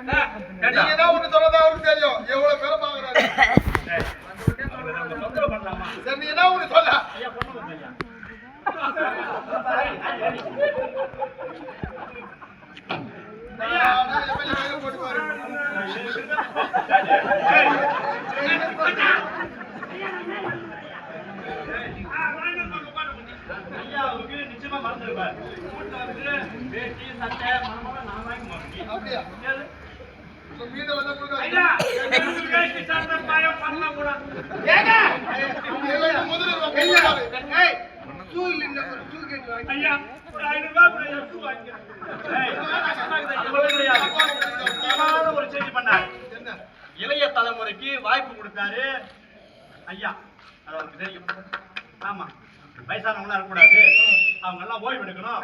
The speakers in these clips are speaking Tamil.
நீங்க தான் ஒண்ணு சொல்றதா அவருக்கு தெரியும் எவ்வளவு பேரை பாக்குறாரு. சரி நீ என்ன ஒண்ணு சொல்ல நிச்சயமா மறந்துருப்பாரு. அப்படியா வீடு வந்து ஒரு செய்தி பண்ணாரு. இளைய தலைமுறைக்கு வாய்ப்பு கொடுத்தாரு ஐயா. அது அவருக்கு தெரியும். ஆமா வயசானவங்களா இருக்கக்கூடாது, அவங்க எல்லாம் ஓய்வு எடுக்கணும்.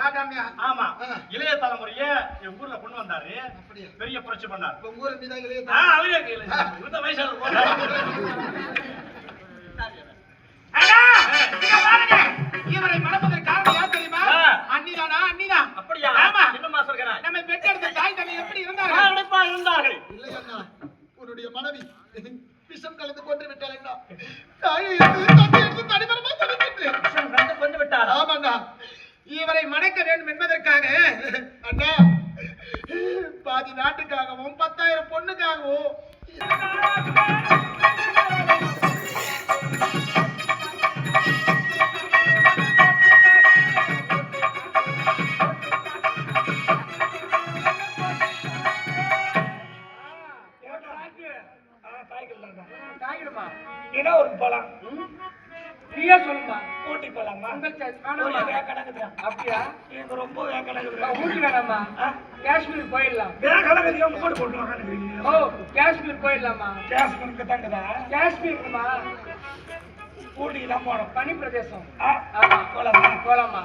ஆமா இளைய தலைமுறைய என் ஊர்ல கொண்டு வந்தாரு. பெரிய புரட்சி பண்ணாரு. இவரை மணப்பதற்கு காரணம் யார் தெரியுமா? அண்ணிதானா? அண்ணிதான். அப்படியா? ஆமா. என்னமா சொல்றேன்? நம்ம பெற்றெடுத்த தாய் தந்தை எப்படி இருந்தார்கள்? இல்லை அண்ணா, உன்னுடைய மனைவி விஷம் கலந்து கொண்டு விட்டாள் அண்ணா. கொண்டு விட்டார். ஆமாண்ணா, இவரை மணக்க வேண்டும் என்பதற்காக அண்ணா பாதி நாட்டுக்காகவும் 10,000 பொண்ணுக்காகவும் ஊட்டி போலாமா? அப்படியா? எனக்கு ரொம்ப ஊட்டி வேணாமா? காஷ்மீர் போயிடலாம். ஓ காஷ்மீர் போயிடலாமா? காஷ்மீர்மா ஊட்டிக்கு தான் போனோம். பனி பிரதேசம். போலாமா? போலாமா?